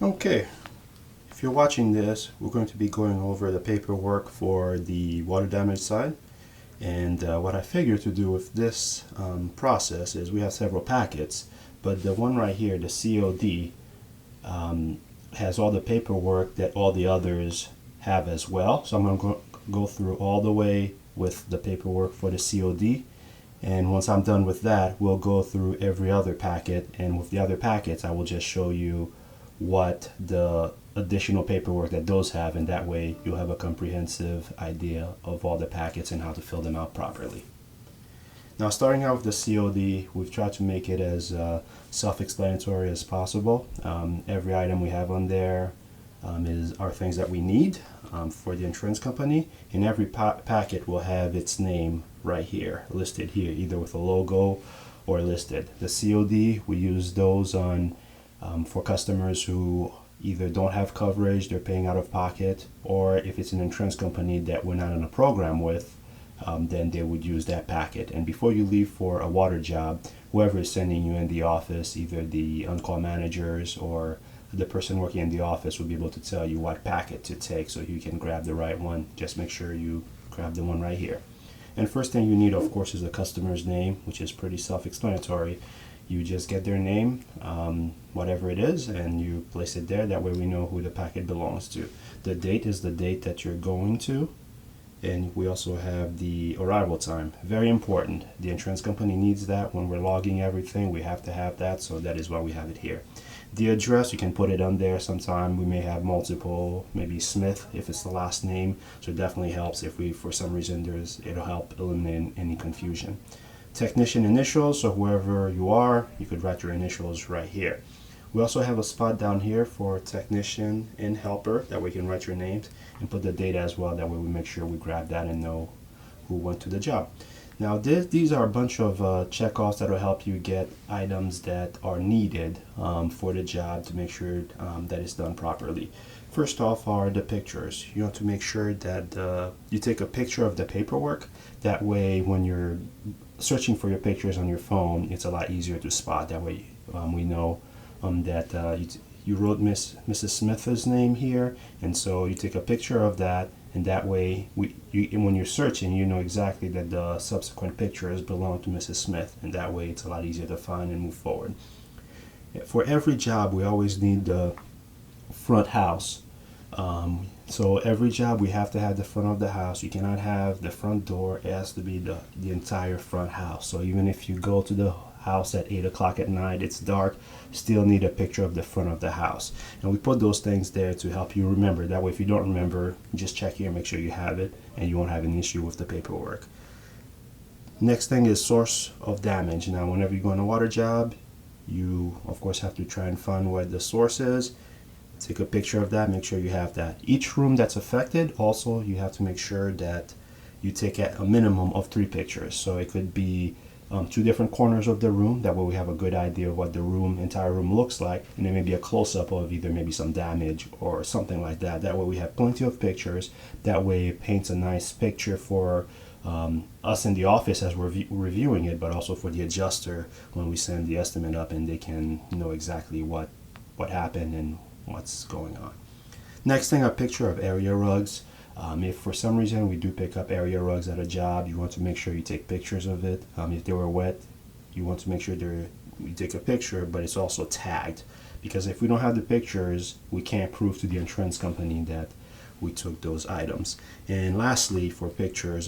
Okay, if you're watching this, we're going to be going over the paperwork for the water damage side. And what I figured to do with this process is we have several packets, but the one right here, the COD, has all the paperwork that all the others have as well. So I'm going to go through all the way with the paperwork for the COD. And once I'm done with that, we'll go through every other packet. And with the other packets, I will just show you what the additional paperwork that those have, and that way you'll have a comprehensive idea of all the packets and how to fill them out properly. Now, starting out with the COD, we've tried to make it as self-explanatory as possible. Every item we have on there are things that we need for the insurance company, and every packet will have its name right here, listed here, either with a logo or listed. The COD, we use those on for customers who either don't have coverage, they're paying out of pocket, or if it's an insurance company that we're not in a program with, then they would use that packet. And before you leave for a water job, whoever is sending you in the office, either the on-call managers or the person working in the office, will be able to tell you what packet to take so you can grab the right one. Just make sure you grab the one right here. And first thing you need, of course, is the customer's name, which is pretty self-explanatory. You just get their name, whatever it is, and you place it there. That way we know who the packet belongs to. The date is the date that you're going to, and we also have the arrival time. Very important. The insurance company needs that when we're logging everything. We have to have that, so that is why we have it here. The address, you can put it on there. Sometime we may have multiple, maybe Smith if it's the last name, so it definitely helps if we, for some reason, it'll help eliminate any confusion. Technician initials, so whoever you are, you could write your initials right here. We also have a spot down here for technician and helper, that way you can write your names and put the date as well. That way we make sure we grab that and know who went to the job. Now these are a bunch of checkoffs that will help you get items that are needed for the job to make sure that it's done properly. First off are the pictures. You want to make sure that you take a picture of the paperwork. That way when you're searching for your pictures on your phone, it's a lot easier to spot. That way we know that you wrote Mrs. Smith's name here, and so you take a picture of that, and that way when you're searching, you know exactly that the subsequent pictures belong to Mrs. Smith, and that way it's a lot easier to find and move forward. For every job, we always need the front house. So every job we have to have the front of the house. You cannot have the front door. It has to be the entire front house. So even if you go to the house at 8 o'clock at night, it's dark, still need a picture of the front of the house. And we put those things there to help you remember. That way if you don't remember, just check here, make sure you have it, and you won't have an issue with the paperwork. Next thing is source of damage. Now whenever you go on a water job, you of course have to try and find where the source is. Take a picture of that, make sure you have that. Each room that's affected, also you have to make sure that you take a minimum of 3 pictures. So it could be 2 different corners of the room. That way we have a good idea of what the entire room looks like, and then maybe a close-up of either maybe some damage or something like that. That way we have plenty of pictures. That way it paints a nice picture for us in the office as we're reviewing it, but also for the adjuster when we send the estimate up, and they can know exactly what happened and what's going on. Next thing, a picture of area rugs. If for some reason we do pick up area rugs at a job, you want to make sure you take pictures of it. If they were wet, you want to make sure you take a picture, but it's also tagged, because if we don't have the pictures, we can't prove to the insurance company that we took those items. And lastly, for pictures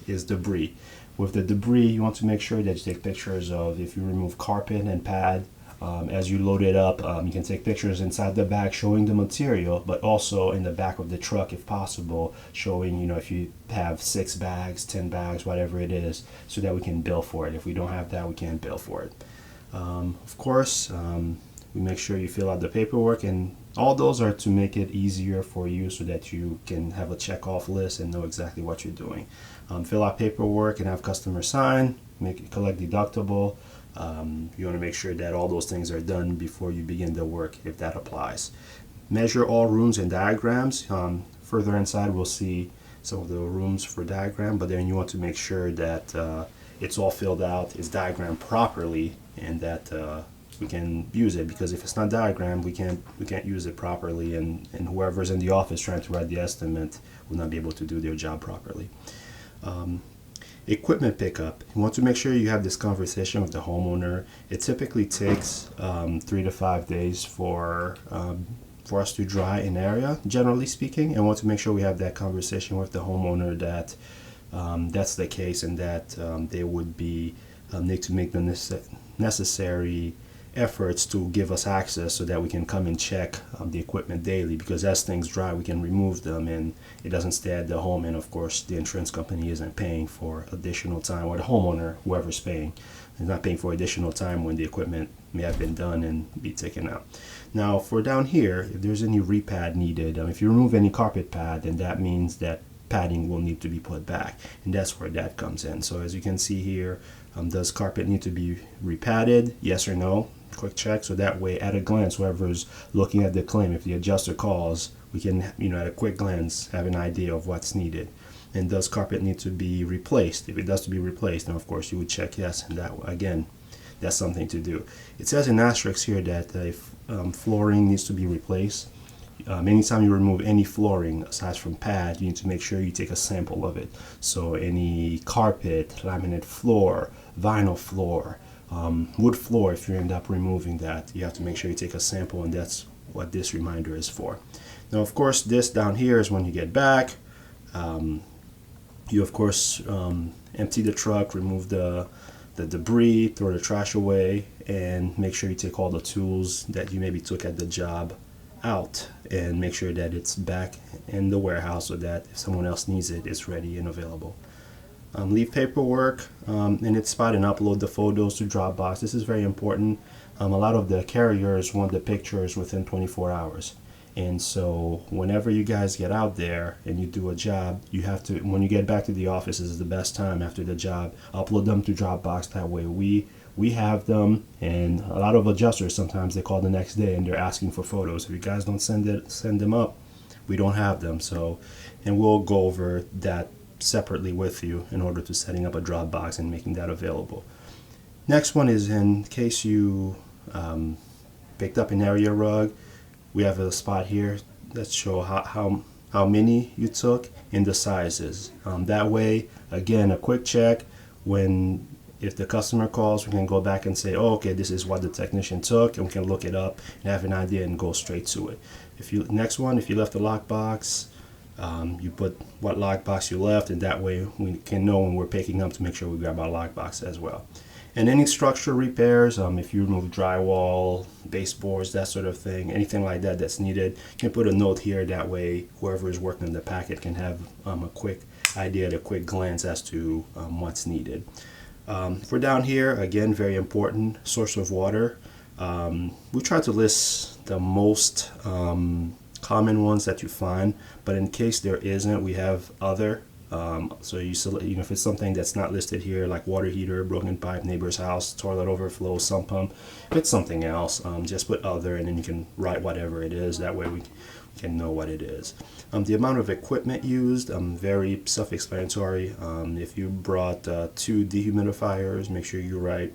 is debris. With the debris, you want to make sure that you take pictures of if you remove carpet and pad. As you load it up, you can take pictures inside the bag showing the material, but also in the back of the truck if possible, showing, if you have 6 bags, 10 bags, whatever it is, so that we can bill for it. If we don't have that, we can't bill for it. Of course, we make sure you fill out the paperwork, and all those are to make it easier for you so that you can have a check-off list and know exactly what you're doing. Fill out paperwork and have customer sign, collect deductible. You want to make sure that all those things are done before you begin the work, if that applies. Measure all rooms and diagrams. Further inside we'll see some of the rooms for diagram, but then you want to make sure that it's all filled out, it's diagrammed properly, and that use it, because if it's not diagrammed, we can't use it properly, and whoever's in the office trying to write the estimate will not be able to do their job properly. Equipment pickup. You want to make sure you have this conversation with the homeowner. It typically takes 3 to 5 days for us to dry an area, generally speaking, and want to make sure we have that conversation with the homeowner that that's the case, and that they would be need to make the necessary efforts to give us access so that we can come and check the equipment daily, because as things dry we can remove them and it doesn't stay at the home, and of course the insurance company isn't paying for additional time, or the homeowner, whoever's paying, is not paying for additional time when the equipment may have been done and be taken out. Now for down here, if there's any repad needed, if you remove any carpet pad, then that means that padding will need to be put back, and that's where that comes in. So as you can see here, does carpet need to be repadded? Yes or no? Quick check, so that way at a glance, whoever's looking at the claim, if the adjuster calls, we can, at a quick glance, have an idea of what's needed. And does carpet need to be replaced? If it does to be replaced, then of course you would check yes, and that, again, that's something to do. It says in asterisk here that if flooring needs to be replaced, anytime you remove any flooring aside from pad, you need to make sure you take a sample of it. So any carpet, laminate floor, vinyl floor, wood floor, if you end up removing that, you have to make sure you take a sample, and that's what this reminder is for. Now of course this down here is when you get back, you of course empty the truck, remove the debris, throw the trash away, and make sure you take all the tools that you maybe took at the job out, and make sure that it's back in the warehouse so that if someone else needs it, it's ready and available. Leave paperwork in its spot and upload the photos to Dropbox. This is very important. A lot of the carriers want the pictures within 24 hours. And so whenever you guys get out there and you do a job, you have to, when you get back to the office, this is the best time after the job, upload them to Dropbox. That way we have them, and a lot of adjusters, sometimes they call the next day and they're asking for photos. If you guys don't send them up, we don't have them. So, and we'll go over that separately with you in order to setting up a Dropbox and making that available. Next one is in case you picked up an area rug. We have a spot here that show how many you took and the sizes. That way, again, a quick check. If the customer calls, we can go back and say, oh, okay, this is what the technician took, and we can look it up and have an idea and go straight to it. Next one, if you left a lockbox, you put what lockbox you left, and that way we can know when we're picking up to make sure we grab our lockbox as well. And any structural repairs, if you remove drywall, baseboards, that sort of thing, anything like that that's needed, you can put a note here. That way whoever is working in the packet can have a quick idea at a quick glance as to what's needed. For down here, again, very important, source of water. We try to list the most common ones that you find, but in case there isn't, we have other. So you select, if it's something that's not listed here, like water heater, broken pipe, neighbor's house, toilet overflow, sump pump, if it's something else, just put other, and then you can write whatever it is. That way we can know what it is. The amount of equipment used, very self-explanatory. If you brought 2 dehumidifiers, make sure you write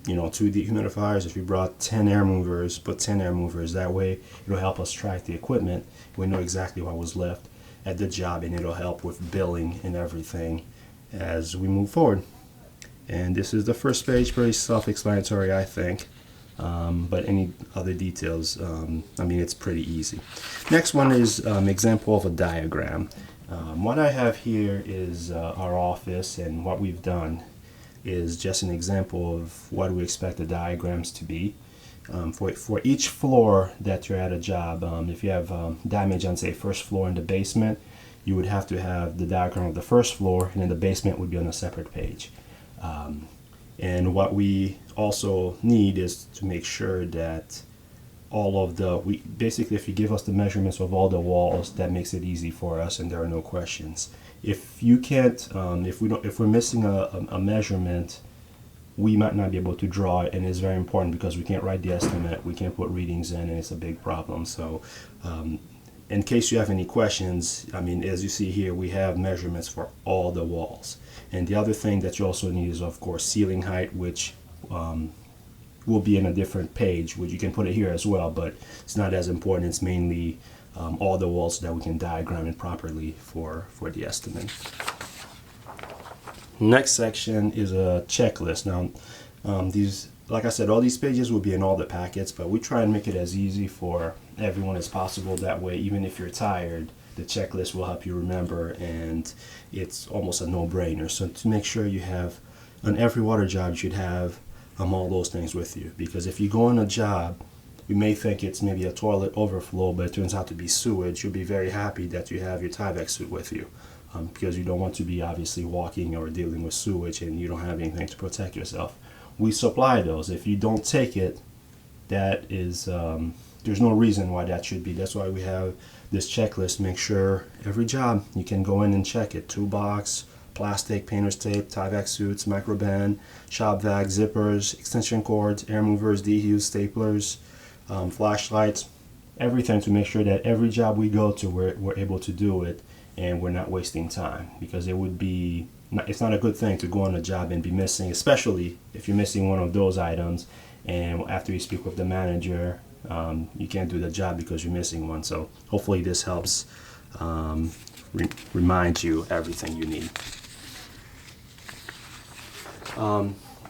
2 dehumidifiers. If you brought 10 air movers, put 10 air movers. That way it'll help us track the equipment. We know exactly what was left at the job, and it'll help with billing and everything as we move forward. And this is the first page, very self-explanatory, I think. But any other details, it's pretty easy. Next one is example of a diagram. What I have here is our office, and what we've done is just an example of what we expect the diagrams to be. For each floor that you're at a job, if you have damage on, say, first floor in the basement, you would have to have the diagram of the first floor, and then the basement would be on a separate page. And what we also need is to make sure that basically, if you give us the measurements of all the walls, that makes it easy for us and there are no questions. If you can't, if we're missing a measurement, we might not be able to draw it, and it's very important because we can't write the estimate, we can't put readings in, and it's a big problem. So in case you have any questions, as you see here, we have measurements for all the walls. And the other thing that you also need is, of course, ceiling height, which will be in a different page, which you can put it here as well, but it's not as important. It's mainly all the walls that we can diagram it properly for the estimate. Next section is a checklist. Now, these, like I said, all these pages will be in all the packets, but we try and make it as easy for everyone as possible. That way, even if you're tired, the checklist will help you remember, and it's almost a no-brainer. So to make sure you have, on every water job, you should have all those things with you, because if you go on a job, you may think it's maybe a toilet overflow, but it turns out to be sewage. You'll be very happy that you have your Tyvek suit with you, because you don't want to be obviously walking or dealing with sewage and you don't have anything to protect yourself. We supply those. If you don't take it, that is there's no reason why that should be. That's why we have this checklist. Make sure every job you can go in and check it. Toolbox, plastic, painter's tape, Tyvek suits, microband, shop vac, zippers, extension cords, air movers, dehues, staplers, flashlights, everything, to make sure that every job we go to, we're able to do it and we're not wasting time. Because it would be, it's not a good thing to go on a job and be missing, especially if you're missing one of those items, and after you speak with the manager, you can't do the job because you're missing one. So hopefully this helps remind you everything you need.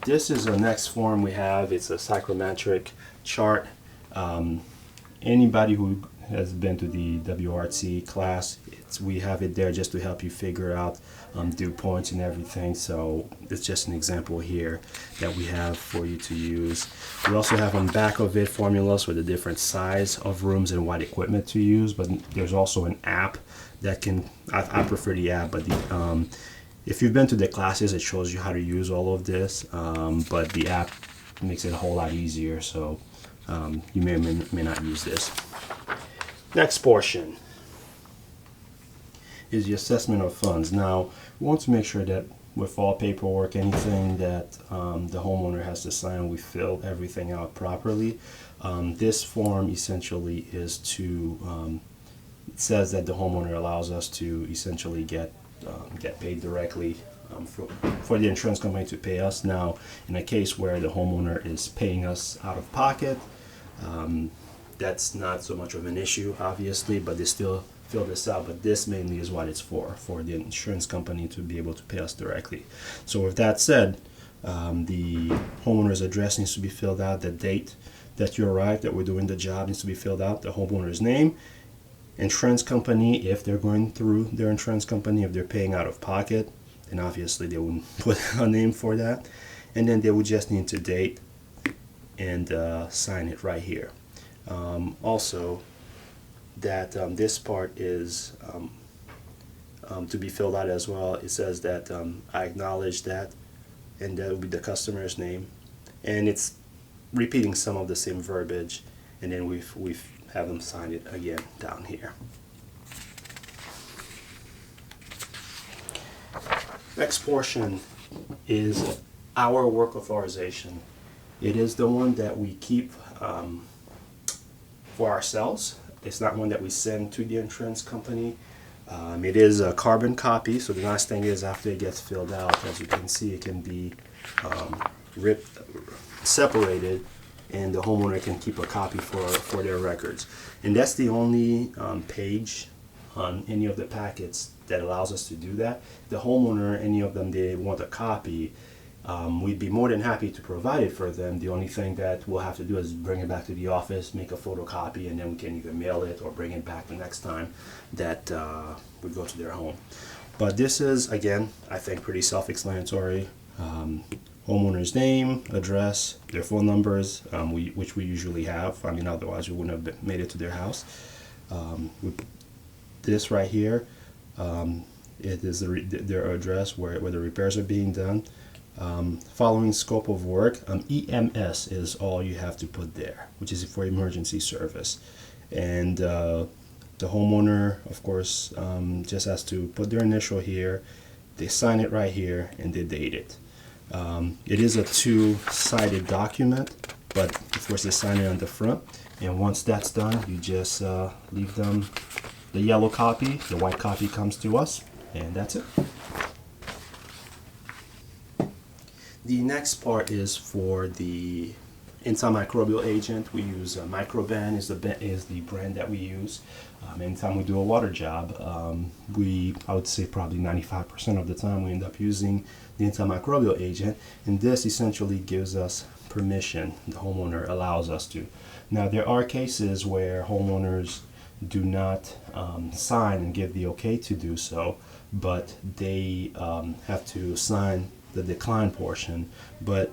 This is the next form we have. It's a psychrometric chart. Anybody who has been to the WRT class, we have it there just to help you figure out dew points and everything. So it's just an example here that we have for you to use. We also have on the back of it formulas for the different size of rooms and what equipment to use, but there's also an app that can, I prefer the app, but the if you've been to the classes, it shows you how to use all of this, but the app makes it a whole lot easier, so you may or may not use this. Next portion is the assessment of funds. Now, we want to make sure that with all paperwork, anything that the homeowner has to sign, we fill everything out properly. This form essentially is to, it says that the homeowner allows us to essentially get paid directly for the insurance company to pay us. Now, in a case where the homeowner is paying us out of pocket, that's not so much of an issue, obviously, but they still fill this out. But this mainly is what it's for the insurance company to be able to pay us directly. So with that said, the homeowner's address needs to be filled out, the date that you arrived, that we're doing the job, needs to be filled out, the homeowner's name, insurance company, if they're going through their insurance company, if they're paying out of pocket, then obviously they wouldn't put a name for that, and then they would just need to date and sign it right here. Also, that this part is to be filled out as well. It says that I acknowledge that, and that will be the customer's name, and it's repeating some of the same verbiage, and then we've have them sign it again down here. Next portion is our work authorization. It is the one that we keep for ourselves. It's not one that we send to the insurance company. It is a carbon copy, so the nice thing is after it gets filled out, as you can see, it can be separated, and the homeowner can keep a copy for their records. And that's the only page on any of the packets that allows us to do that. The homeowner, any of them, they want a copy, we'd be more than happy to provide it for them. The only thing that we'll have to do is bring it back to the office, make a photocopy, and then we can either mail it or bring it back the next time that we go to their home. But this is, again, I think pretty self-explanatory. Homeowner's name, address, their phone numbers, which we usually have. I mean, otherwise we wouldn't have made it to their house. This right here, it is their address where the repairs are being done. Following scope of work, EMS is all you have to put there, which is for emergency service. And the homeowner, of course, just has to put their initial here, they sign it right here, and they date it. It is a two-sided document, but of course they sign it on the front, and once that's done, you just leave them the yellow copy. The white copy comes to us, and that's it. The next part is for the antimicrobial agent. We use Microban is the brand that we use. Anytime we do a water job, I would say probably 95% of the time we end up using the antimicrobial agent, and this essentially gives us permission. The homeowner allows us to. Now there are cases where homeowners do not sign and give the okay to do so, but they have to sign the decline portion. But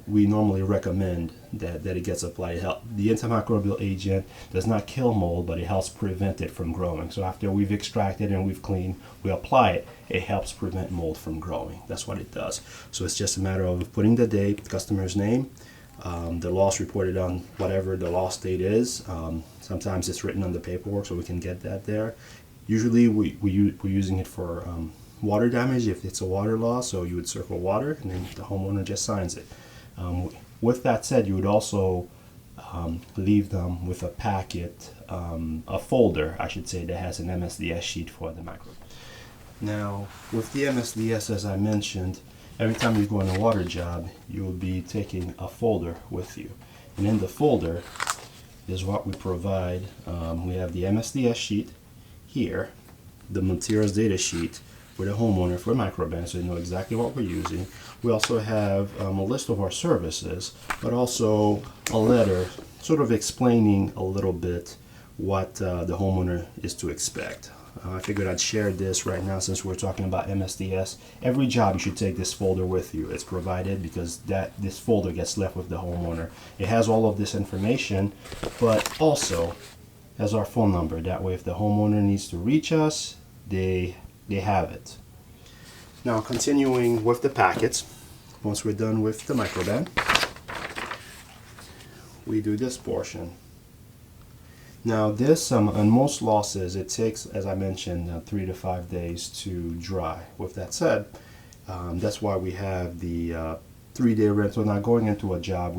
we normally recommend that it gets applied. The antimicrobial agent does not kill mold, but it helps prevent it from growing. So after we've extracted and we've cleaned, we apply it. It helps prevent mold from growing. That's what it does. So it's just a matter of putting the date, customer's name, the loss reported on whatever the loss date is. Sometimes it's written on the paperwork, so we can get that there. Usually we're using it for water damage if it's a water loss, so you would circle water and then the homeowner just signs it. With that said, you would also leave them with a packet, a folder, I should say, that has an MSDS sheet for the micro. Now, with the MSDS, as I mentioned, every time you go on a water job, you will be taking a folder with you. And in the folder is what we provide. We have the MSDS sheet here, the materials data sheet for the homeowner for Microban, so you know exactly what we're using. We also have a list of our services, but also a letter sort of explaining a little bit what the homeowner is to expect. I figured I'd share this right now since we're talking about MSDS. Every job you should take this folder with you. It's provided because this folder gets left with the homeowner. It has all of this information, but also has our phone number. That way if the homeowner needs to reach us, they have it. Now continuing with the packets, once we're done with the Microban, we do this portion. Now this, on most losses, it takes, as I mentioned, 3 to 5 days to dry. With that said, that's why we have the 3-day rental. Now going into a job,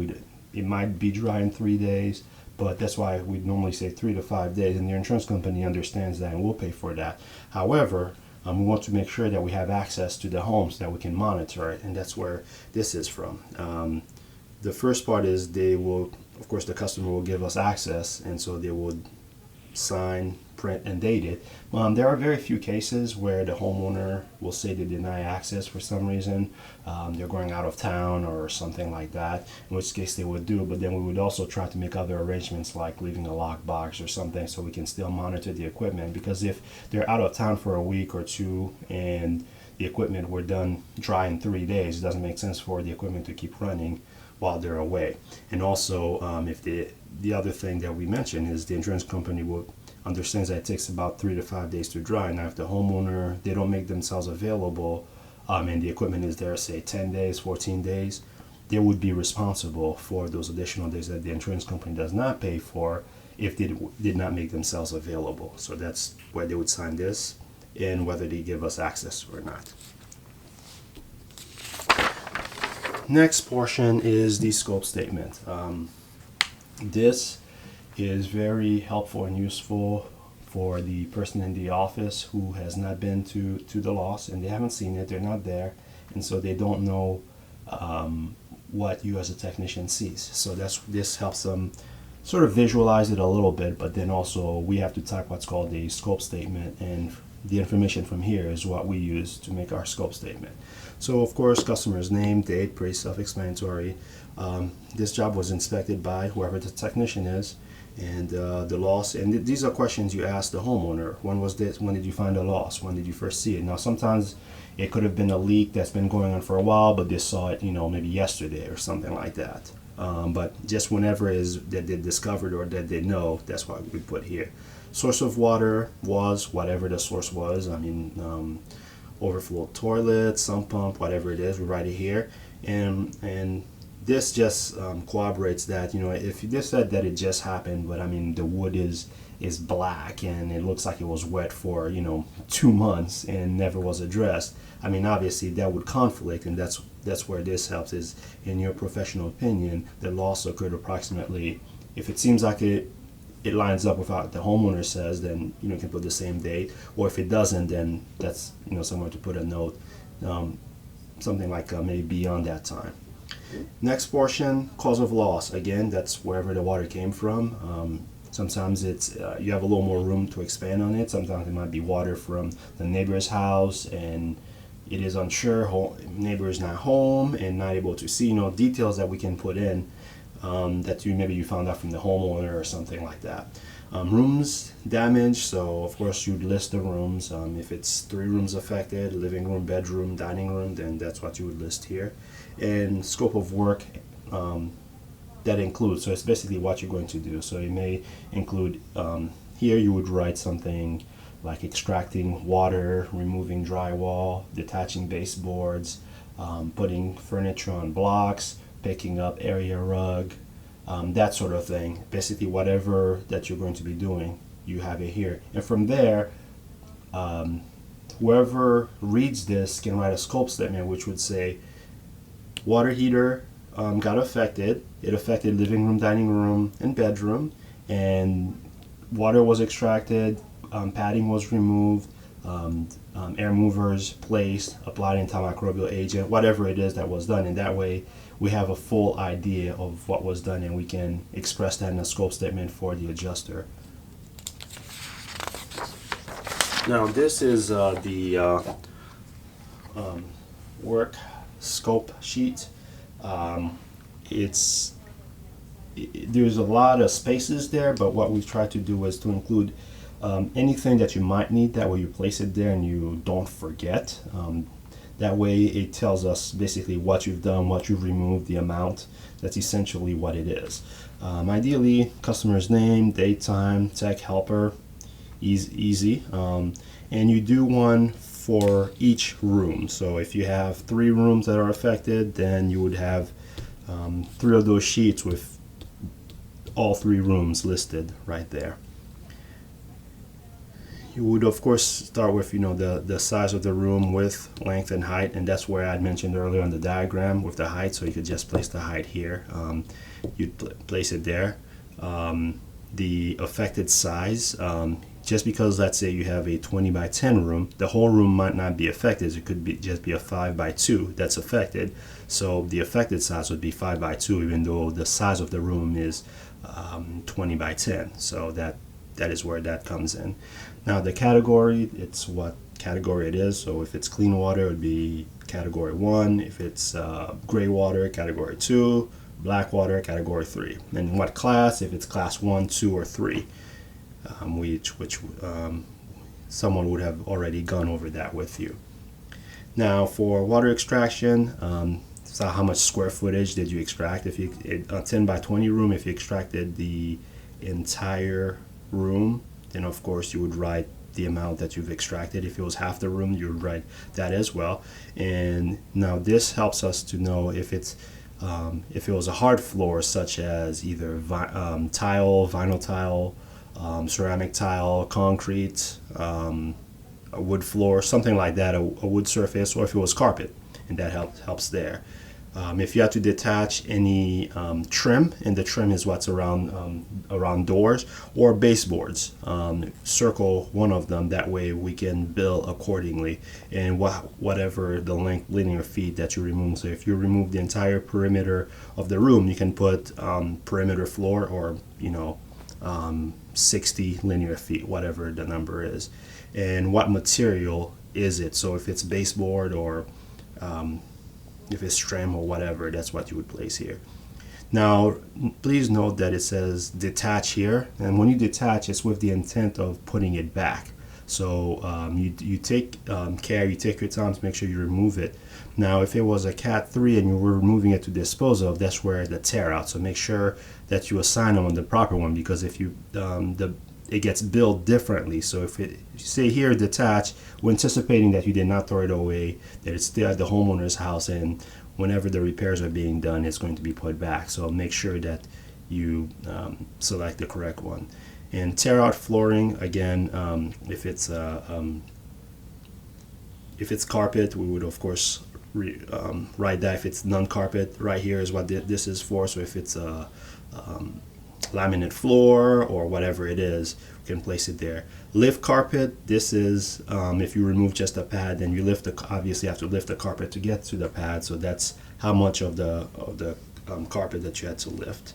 it might be dry in 3 days, but that's why we normally say 3 to 5 days, and your insurance company understands that and will pay for that. However, we want to make sure that we have access to the home so that we can monitor it, and that's where this is from. The first part is they will, of course, the customer will give us access, and so they would sign, print, and date it. There are very few cases where the homeowner will say they deny access for some reason. They're going out of town or something like that, in which case they would do, but then we would also try to make other arrangements like leaving a lockbox or something so we can still monitor the equipment, because if they're out of town for a week or two and the equipment were done dry in 3 days, it doesn't make sense for the equipment to keep running while they're away. And also, if the other thing that we mentioned is the insurance company understands that it takes about 3 to 5 days to dry. Now if the homeowner, they don't make themselves available and the equipment is there, say 10 days, 14 days, they would be responsible for those additional days that the insurance company does not pay for if they did not make themselves available. So that's why they would sign this, and whether they give us access or not. Next portion is the scope statement. This is very helpful and useful for the person in the office who has not been to the loss and they haven't seen it, they're not there, and so they don't know what you as a technician sees. So this helps them sort of visualize it a little bit, but then also we have to type what's called a scope statement, and the information from here is what we use to make our scope statement. So of course, customer's name, date, pretty self-explanatory. This job was inspected by whoever the technician is, and the loss, and these are questions you ask the homeowner. When was this? When did you find the loss? When did you first see it? Now sometimes it could have been a leak that's been going on for a while, but they saw it, maybe yesterday or something like that. But just whenever is that they discovered or that they know, that's what we put here. Source of water was whatever the source was. Overflow toilet, sump pump, whatever it is, we write it here. And this just corroborates that, if you just said that it just happened, but the wood is black and it looks like it was wet for 2 months and never was addressed, obviously that would conflict, and that's where this helps, is in your professional opinion the loss occurred approximately, if it seems like it lines up with what the homeowner says, then you can put the same date, or if it doesn't, then that's somewhere to put a note, something like maybe beyond that time. Next portion, cause of loss. Again, that's wherever the water came from. Sometimes it's you have a little more room to expand on it. Sometimes it might be water from the neighbor's house and it is unsure, neighbor is not home and not able to see, details that we can put in that maybe you found out from the homeowner or something like that. Rooms damaged, so of course you'd list the rooms. If it's 3 rooms affected, living room, bedroom, dining room, then that's what you would list here. And scope of work that includes, so it's basically what you're going to do. So it may include, here you would write something like extracting water, removing drywall, detaching baseboards, putting furniture on blocks, picking up area rug, that sort of thing. Basically whatever that you're going to be doing, you have it here. And from there, whoever reads this can write a scope statement which would say water heater got affected. It affected living room, dining room, and bedroom, and water was extracted, padding was removed, air movers placed, applied antimicrobial agent, whatever it is that was done. And that way we have a full idea of what was done and we can express that in a scope statement for the adjuster. Now this is the work scope sheet. There's a lot of spaces there, but what we try to do is to include anything that you might need. That way you place it there and you don't forget. That way it tells us basically what you've done, what you've removed, the amount. That's essentially what it is. Ideally, customer's name, date, time, tech, helper, easy. And you do one for each room. So if you have 3 rooms that are affected, then you would have 3 of those sheets with all 3 rooms listed right there. You would of course start with the size of the room, width, length, and height, and that's where I mentioned earlier on the diagram with the height. So you could just place the height here. You'd place it there. The affected size, just because let's say you have a 20 by 10 room, the whole room might not be affected. It could just be a 5 by 2 that's affected. So the affected size would be 5 by 2, even though the size of the room is 20 by 10. So that is where that comes in. Now the category, it's what category it is. So if it's clean water, it would be category 1. If it's gray water, category 2. Black water, category 3. And what class, if it's class 1, 2, or 3, which someone would have already gone over that with you. Now for water extraction, so how much square footage did you extract? If you a 10 by 20 room, if you extracted the entire room, then of course you would write the amount that you've extracted. If it was half the room, you would write that as well. And now this helps us to know if it's if it was a hard floor, such as either tile, vinyl tile, ceramic tile, concrete, a wood floor, something like that, a wood surface, or if it was carpet, and that helps there. If you have to detach any trim, and the trim is what's around doors or baseboards, circle one of them. That way we can bill accordingly, and whatever the length linear feet that you remove. So if you remove the entire perimeter of the room, you can put perimeter floor, or 60 linear feet, whatever the number is, and what material is it. So if it's baseboard or if it's trim or whatever, that's what you would place here. Now please note that it says detach here, and when you detach, it's with the intent of putting it back. So you take care, you take your time to make sure you remove it. Now if it was a cat 3 and you were removing it to dispose of, that's where the tear out. So make sure that you assign them on the proper one, because if you it gets billed differently. So if you say here detach, we're anticipating that you did not throw it away, that it's still at the homeowner's house, and whenever the repairs are being done, it's going to be put back. So make sure that you select the correct one. And tear out flooring, again, if it's carpet, we would of course write that. If it's non-carpet, right here is what this is for. So if it's a laminate floor or whatever it is, we can place it there. Lift carpet, this is if you remove just a pad, then you obviously have to lift the carpet to get to the pad. So that's how much of the carpet that you had to lift.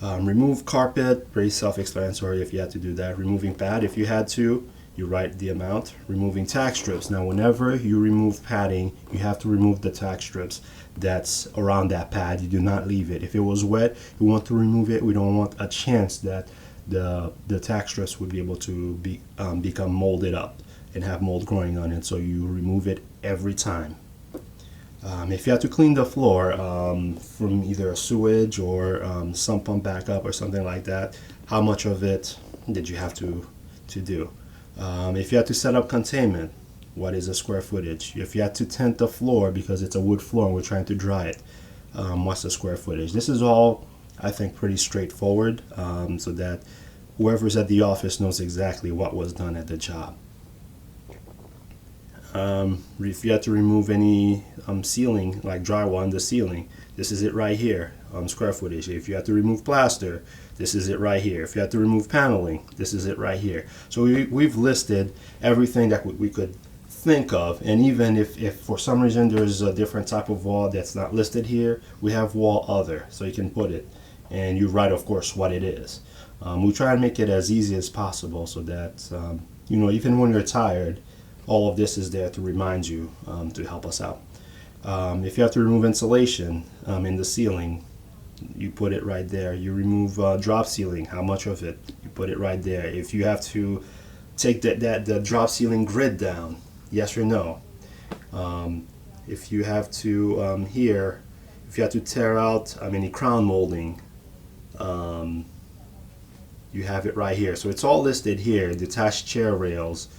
Remove carpet, pretty self-explanatory if you had to do that. Removing pad, if you had to, you write the amount. Removing tack strips. Now whenever you remove padding, you have to remove the tack strips that's around that pad. You do not leave it. If it was wet, you want to remove it. We don't want a chance that the tack strips would be able to become molded up and have mold growing on it, so you remove it every time. If you have to clean the floor from either a sewage or sump pump backup or something like that, how much of it did you have to do? If you had to set up containment, what is the square footage? If you had to tent the floor because it's a wood floor and we're trying to dry it, what's the square footage? This is all, I think, pretty straightforward, so that whoever's at the office knows exactly what was done at the job. If you had to remove any ceiling, like drywall on the ceiling, this is it right here, square footage. If you had to remove plaster, this is it right here. If you had to remove paneling, this is it right here. So we've listed everything that we could think of, and even if for some reason there's a different type of wall that's not listed here, we have wall other, so you can put it, and you write, of course, what it is. We try and make it as easy as possible so that, even when you're tired, all of this is there to remind you, to help us out. If you have to remove insulation in the ceiling, you put it right there. You remove drop ceiling, how much of it? You put it right there. If you have to take the drop ceiling grid down, yes or no? If you have to if you have to tear out any crown molding, you have it right here. So it's all listed here. Detached chair rails,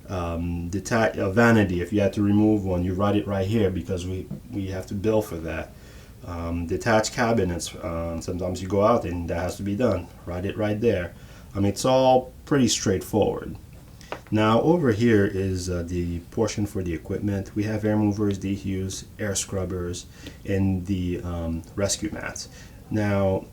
vanity, if you had to remove one, you write it right here because we have to bill for that. Detached cabinets, sometimes you go out and that has to be done. Write it right there. It's all pretty straightforward. Now over here is the portion for the equipment. We have air movers, DHUs, air scrubbers, and the rescue mats. Now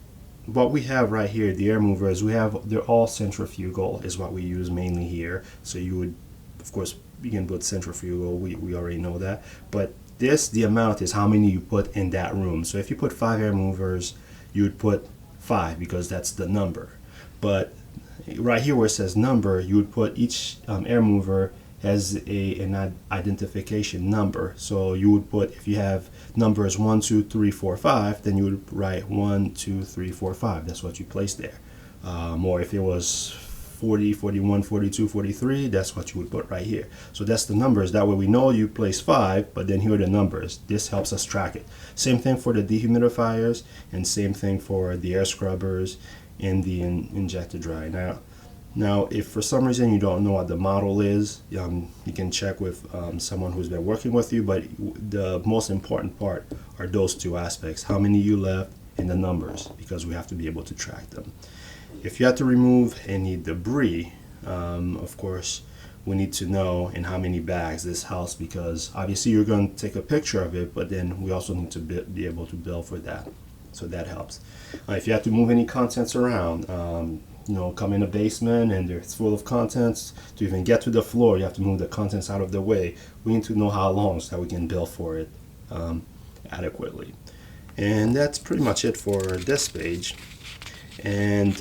what we have right here, the air movers, they're all centrifugal is what we use mainly here. So you would, of course, you can put centrifugal, we already know that, but the amount is how many you put in that room. So if you put 5 air movers, you would put 5 because that's the number. But right here where it says number, you would put each air mover has an identification number. So you would put, if you have numbers 1, 2, 3, 4, 5, then you would write 1, 2, 3, 4, 5. That's what you place there. Or if it was 40, 41, 42, 43, that's what you would put right here. So that's the numbers. That way we know you place 5, but then here are the numbers. This helps us track it. Same thing for the dehumidifiers, and same thing for the air scrubbers and the injector dry. Now, if for some reason you don't know what the model is, you can check with someone who's been working with you, but the most important part are those two aspects, how many you left and the numbers, because we have to be able to track them. If you have to remove any debris, of course, we need to know in how many bags this helps, because obviously you're going to take a picture of it, but then we also need to be able to bill for that. So that helps. If you have to move any contents around, come in a basement and it's full of contents, to even get to the floor, you have to move the contents out of the way. We need to know how long so that we can bill for it adequately. And that's pretty much it for this page. And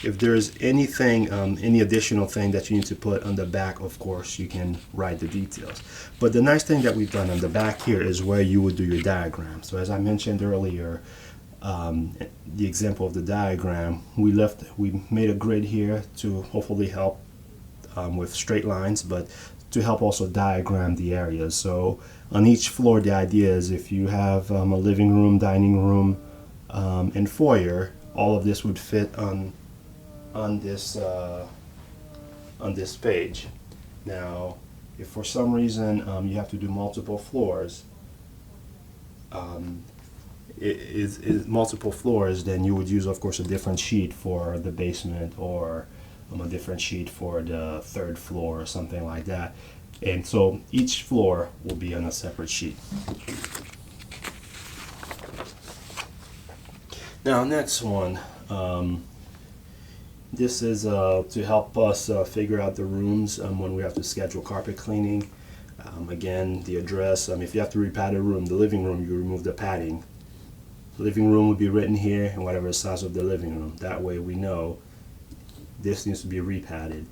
if there's anything, any additional thing that you need to put on the back, of course, you can write the details. But the nice thing that we've done on the back here is where you would do your diagram. So as I mentioned earlier, the example of the diagram, we made a grid here to hopefully help with straight lines, but to help also diagram the areas. So on each floor, the idea is if you have a living room, dining room, and foyer, all of this would fit on this page. Now, if for some reason you have to do multiple floors, multiple floors, then you would use, of course, a different sheet for the basement, or a different sheet for the third floor or something like that. And so each floor will be on a separate sheet. Now, next one, this is to help us figure out the rooms when we have to schedule carpet cleaning. Again, the address, if you have to repad a room, the living room, you remove the padding. The living room would be written here and whatever size of the living room. That way we know this needs to be repadded.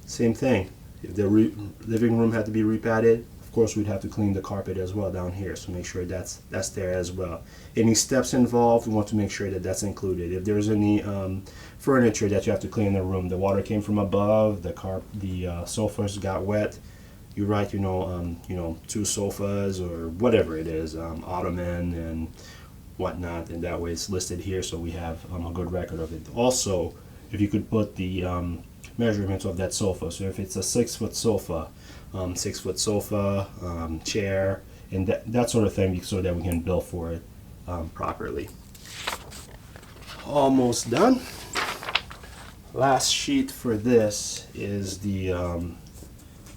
Same thing, if the living room had to be repadded, of course we'd have to clean the carpet as well down here, so make sure that's there as well. Any steps involved, we want to make sure that that's included. If there's any furniture that you have to clean in the room, the water came from above, the sofas got wet, you write, 2 sofas or whatever it is, ottoman and whatnot, and that way it's listed here so we have a good record of it. Also, if you could put the measurements of that sofa, so if it's a 6-foot sofa, 6-foot sofa, chair, and that sort of thing, so that we can bill for it properly. Almost done. Last sheet for this is the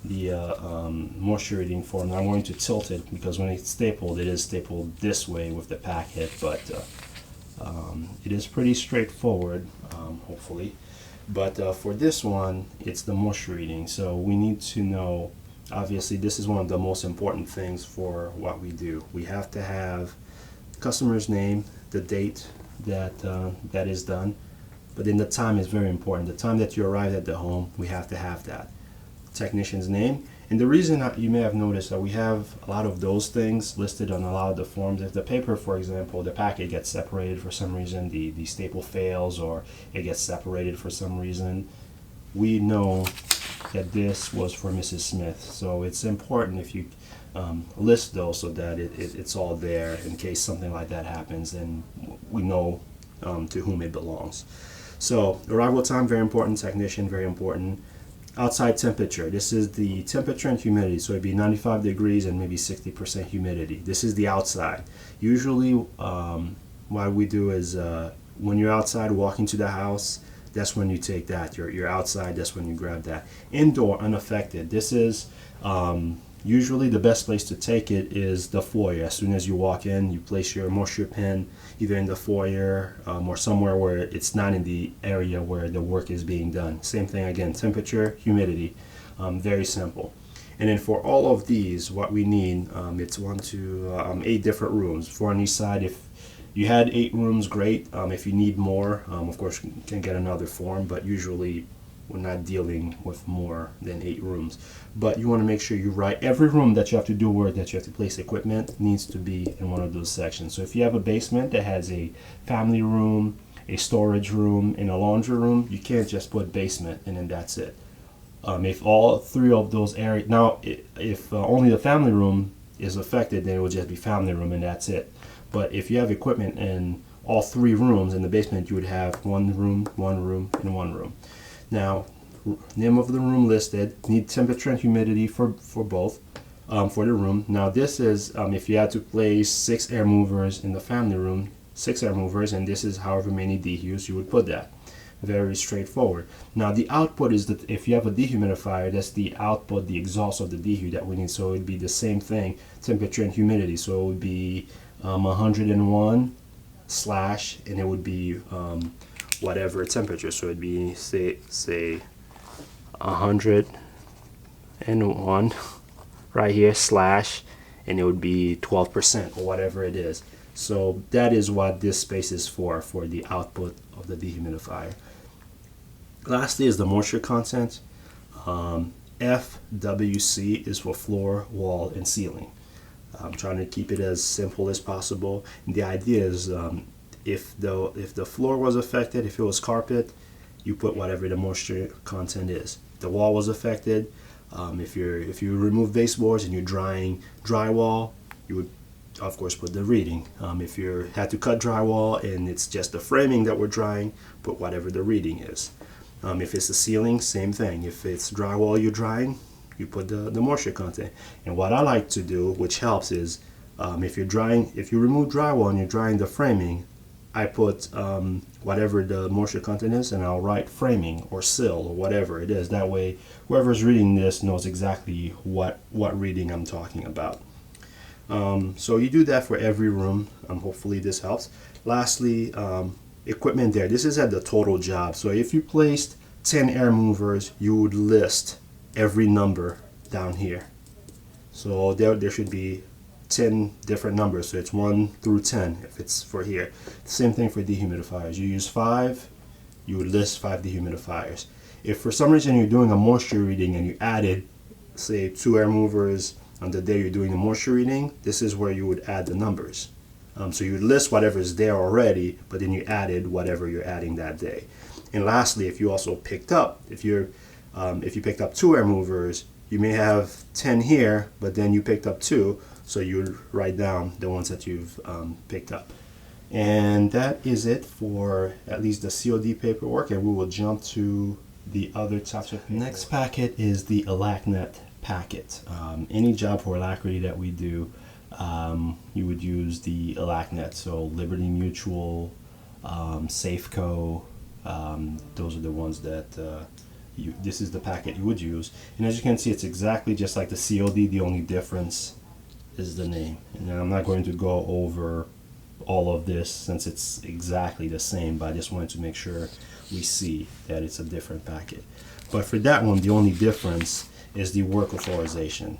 moisture reading form. I'm going to tilt it because when it's stapled, it is stapled this way with the packet, but it is pretty straightforward, hopefully. But for this one, it's the moisture reading. So we need to know, obviously this is one of the most important things for what we do. We have to have customer's name, the date that that is done, but then the time is very important. The time that you arrive at the home, we have to have that. Technician's name. And the reason that you may have noticed that we have a lot of those things listed on a lot of the forms. If the paper, for example, the packet gets separated for some reason, the staple fails, or it gets separated for some reason, we know that this was for Mrs. Smith. So it's important if you list those so that it's all there in case something like that happens, and we know to whom it belongs. So arrival time, very important. Technician, very important. Outside temperature, this is the temperature and humidity, so it'd be 95 degrees and maybe 60% humidity. This is the outside. Usually what we do is when you're outside walking to the house, that's when you take that. You're outside, that's when you grab that. Indoor, unaffected. This is usually the best place to take it is the foyer. As soon as you walk in, you place your moisture pen either in the foyer or somewhere where it's not in the area where the work is being done. Same thing again, temperature, humidity, very simple. And then for all of these, what we need, it's 8 different rooms, 4 on each side. If you had 8 rooms, great. If you need more, of course you can get another form, but usually we're not dealing with more than 8 rooms. But you want to make sure you write every room that you have to do work, that you have to place equipment, needs to be in one of those sections. So if you have a basement that has a family room, a storage room, and a laundry room, you can't just put basement and then that's it. If all 3 of those areas, now if only the family room is affected, then it will just be family room and that's it. But if you have equipment in all 3 rooms in the basement, you would have 1 room, 1 room, and 1 room. Now, name of the room listed, need temperature and humidity for both, for the room. Now this is, if you had to place 6 air movers in the family room, 6 air movers, and this is however many DHUs you would put that. Very straightforward. Now the output is that if you have a dehumidifier, that's the output, the exhaust of the DHU that we need. So it would be the same thing, temperature and humidity. So it would be 101 slash, and it would be whatever temperature, so it'd be say 101 right here slash, and it would be 12% or whatever it is. So that is what this space is for the output of the dehumidifier. Lastly is the moisture content. FWC is for floor, wall, and ceiling. I'm trying to keep it as simple as possible, and the idea is if the floor was affected, if it was carpet, you put whatever the moisture content is. If the wall was affected, if you remove baseboards and you're drying drywall, you would of course put the reading. If you had to cut drywall and it's just the framing that we're drying, put whatever the reading is. If it's the ceiling, same thing. If it's drywall you're drying, you put the moisture content. And what I like to do, which helps, is if you remove drywall and you're drying the framing, I put whatever the moisture content is, and I'll write framing or sill or whatever it is. That way, whoever's reading this knows exactly what reading I'm talking about. So you do that for every room. Hopefully this helps. Lastly, equipment there. This is at the total job. So if you placed 10 air movers, you would list every number down here. So there should be 10 different numbers, so it's 1 through 10 if it's for here. Same thing for dehumidifiers. You use 5, you would list 5 dehumidifiers. If for some reason you're doing a moisture reading and you added, say, 2 air movers on the day you're doing the moisture reading, this is where you would add the numbers. So you would list whatever is there already, but then you added whatever you're adding that day. And lastly, if you also picked up, if you picked up 2 air movers, you may have 10 here, but then you picked up 2, so you would write down the ones that you've picked up. And that is it for at least the COD paperwork, and we will jump to the other types of paperwork. Next packet is the ALACnet packet. Any job for Alacrity that we do, you would use the ALACnet, so Liberty Mutual, Safeco, those are the ones that this is the packet you would use. And as you can see, it's exactly just like the COD, the only difference is the name. And I'm not going to go over all of this since it's exactly the same, but I just wanted to make sure we see that it's a different packet. But for that one, the only difference is the work authorization.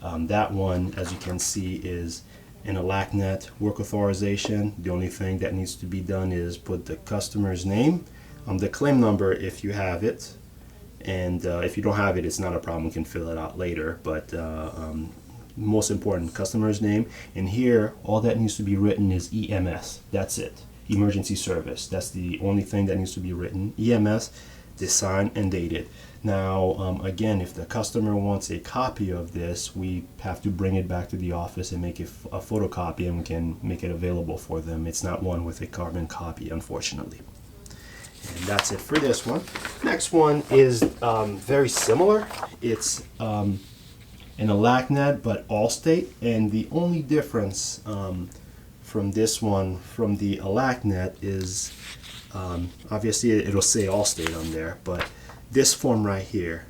That one, as you can see, is an ALACnet work authorization. The only thing that needs to be done is put the customer's name, the claim number if you have it, and if you don't have it, it's not a problem, we can fill it out later, but most important, customer's name. And here, all that needs to be written is EMS. That's it. Emergency service. That's the only thing that needs to be written. EMS, signed and dated. Now, again, if the customer wants a copy of this, we have to bring it back to the office and make it a photocopy, and we can make it available for them. It's not one with a carbon copy, unfortunately. And that's it for this one. Next one is very similar. It's an ALACnet, but Allstate, and the only difference from this one from the ALACnet is obviously it'll say Allstate on there, but this form right here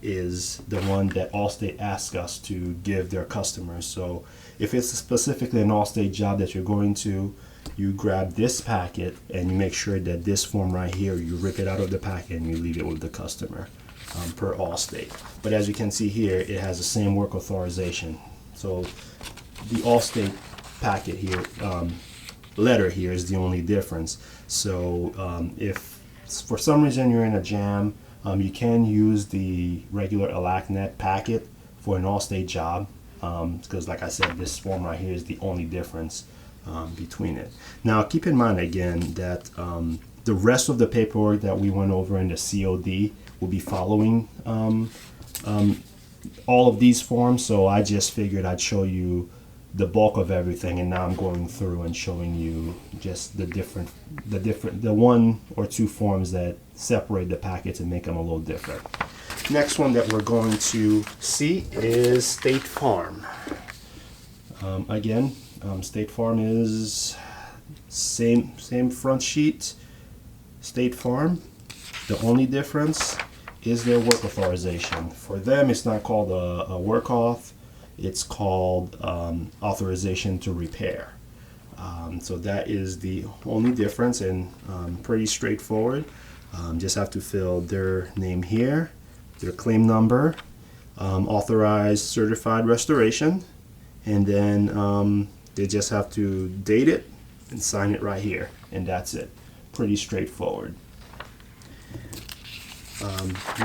is the one that Allstate asks us to give their customers. So if it's specifically an Allstate job that you're going to, you grab this packet and you make sure that this form right here, you rip it out of the packet and you leave it with the customer per Allstate. But as you can see here, it has the same work authorization. So the Allstate packet here, letter here is the only difference. So if for some reason you're in a jam, you can use the regular ALACnet packet for an Allstate job, because like I said, this form right here is the only difference between it. Now keep in mind again that the rest of the paperwork that we went over in the COD will be following all of these forms, so I just figured I'd show you the bulk of everything, and now I'm going through and showing you just the 1 or 2 forms that separate the packets and make them a little different. Next one that we're going to see is State Farm. Again, State Farm is same front sheet. State Farm. The only difference is their work authorization. For them, it's not called a work auth. It's called authorization to repair. So that is the only difference, and pretty straightforward. Just have to fill their name here, their claim number, authorized certified restoration, and then they just have to date it and sign it right here, and that's it. Pretty straightforward.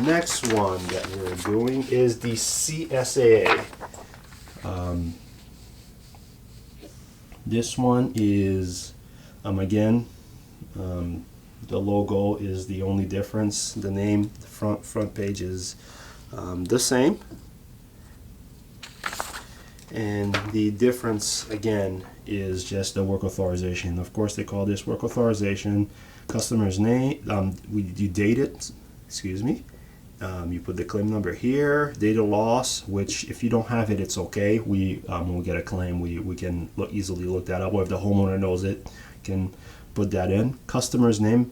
Next one that we're doing is the CSAA. This one is, again, the logo is the only difference. The name, the front page is the same. And the difference, again, is just the work authorization. Of course, they call this work authorization. Customer's name, you date it, excuse me. You put the claim number here, date of loss, which if you don't have it, it's okay. When we get a claim, we can easily look that up, or if the homeowner knows it, can put that in. Customer's name,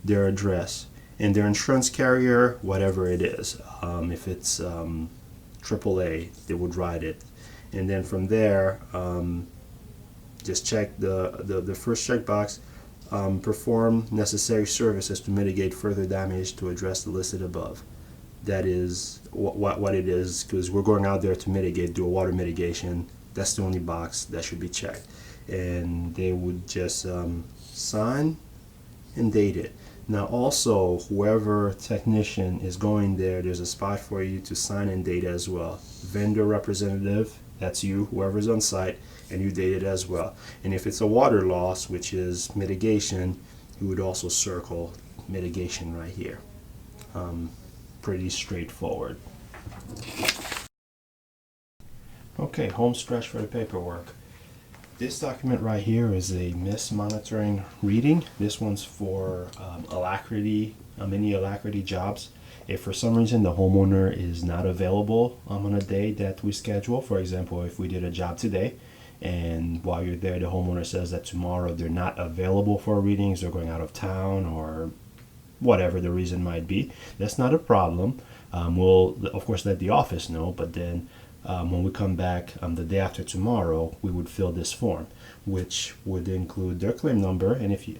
their address, and their insurance carrier, whatever it is. If it's AAA, they would write it. And then from there, just check the first checkbox. Perform necessary services to mitigate further damage to address the listed above. that is what it is, because we're going out there to mitigate, do a water mitigation. That's the only box that should be checked. And they would just sign and date it. Now also, whoever technician is going there, there's a spot for you to sign and date as well. Vendor representative, that's you, whoever's on site, and you date it as well. And if it's a water loss, which is mitigation, you would also circle mitigation right here. Pretty straightforward. Okay, home stretch for the paperwork. This document right here is a mist monitoring reading. This one's for alacrity, any alacrity jobs. If for some reason the homeowner is not available on a day that we schedule, for example, if we did a job today and while you're there the homeowner says that tomorrow they're not available for readings, they're going out of town or whatever the reason might be, that's not a problem. We'll of course let the office know, but then when we come back the day after tomorrow, we would fill this form, which would include their claim number, and if you,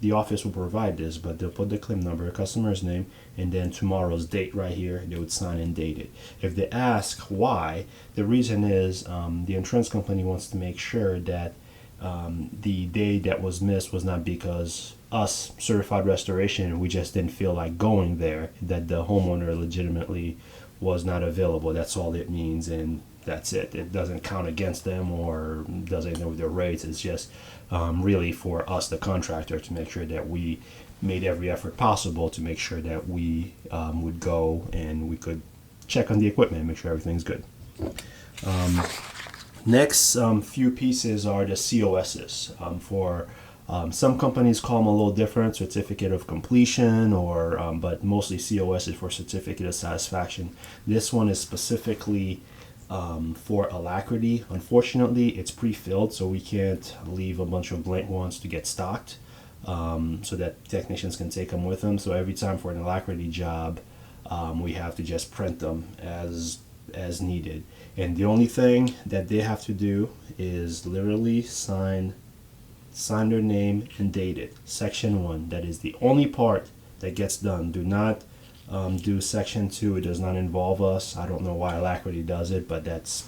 the office will provide this, but they'll put the claim number, customer's name, and then tomorrow's date right here. They would sign and date it. If they ask why, the reason is the insurance company wants to make sure that the day that was missed was not because us, certified restoration, we just didn't feel like going there, that the homeowner legitimately was not available. That's all it means, and that's it. It doesn't count against them or doesn't know their rates. It's just really for us, the contractor, to make sure that we made every effort possible to make sure that we would go and we could check on the equipment and make sure everything's good. Next few pieces are the COSs. For some companies call them a little different, certificate of completion, or but mostly COS is for certificate of satisfaction. This one is specifically for alacrity. Unfortunately, it's pre-filled, so we can't leave a bunch of blank ones to get stocked, so that technicians can take them with them. So every time for an alacrity job, we have to just print them as needed. And the only thing that they have to do is literally sign their name and date it. Section 1, that is the only part that gets done. Do not do section 2. It does not involve us. I don't know why alacrity does it, but that's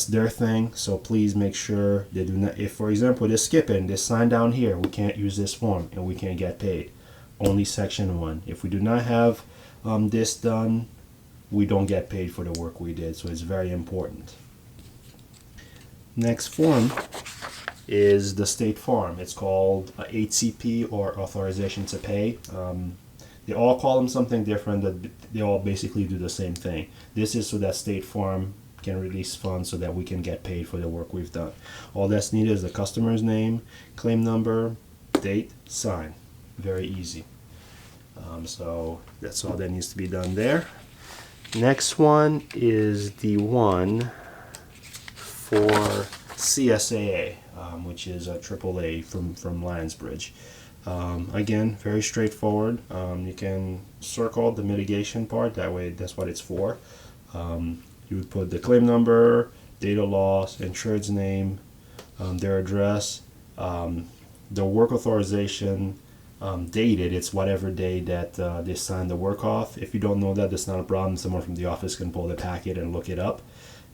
their thing. So please make sure they do not, if for example they're skipping this sign down here, we can't use this form and we can't get paid. Only section 1. If we do not have this done, we don't get paid for the work we did. So it's very important. Next form is the state farm. It's called HCP, or authorization to pay. They all call them something different, but they all basically do the same thing. This is so that State Farm can release funds so that we can get paid for the work we've done. All that's needed is the customer's name, claim number, date, sign. Very easy. So that's all that needs to be done there. Next one is the one for CSAA, which is a AAA from Lionsbridge. Again, very straightforward. You can circle the mitigation part, that way that's what it's for. You would put the claim number, date of loss, insured's name, their address, the work authorization, dated. It's whatever day that they signed the work off. If you don't know that, that's not a problem. Someone from the office can pull the packet and look it up.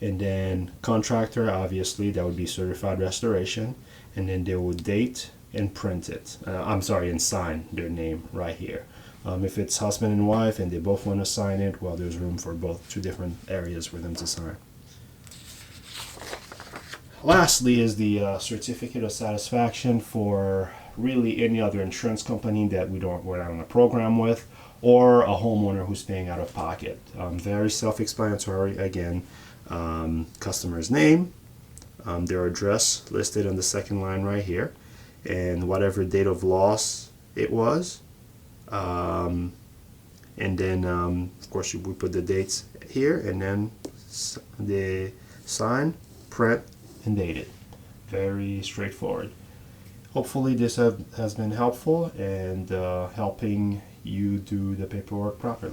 And then contractor, obviously, that would be certified restoration. And then they would date and print it. And sign their name right here. If it's husband and wife and they both want to sign it, well, there's room for two different areas for them to sign. Lastly is the certificate of satisfaction for really any other insurance company that we're not on a program with, or a homeowner who's paying out of pocket. Very self-explanatory. Again, customer's name, their address listed on the second line right here, and whatever date of loss it was, and then of course we put the dates here, and then they sign, print, and date it. Very straightforward. Hopefully this has been helpful and helping you do the paperwork properly.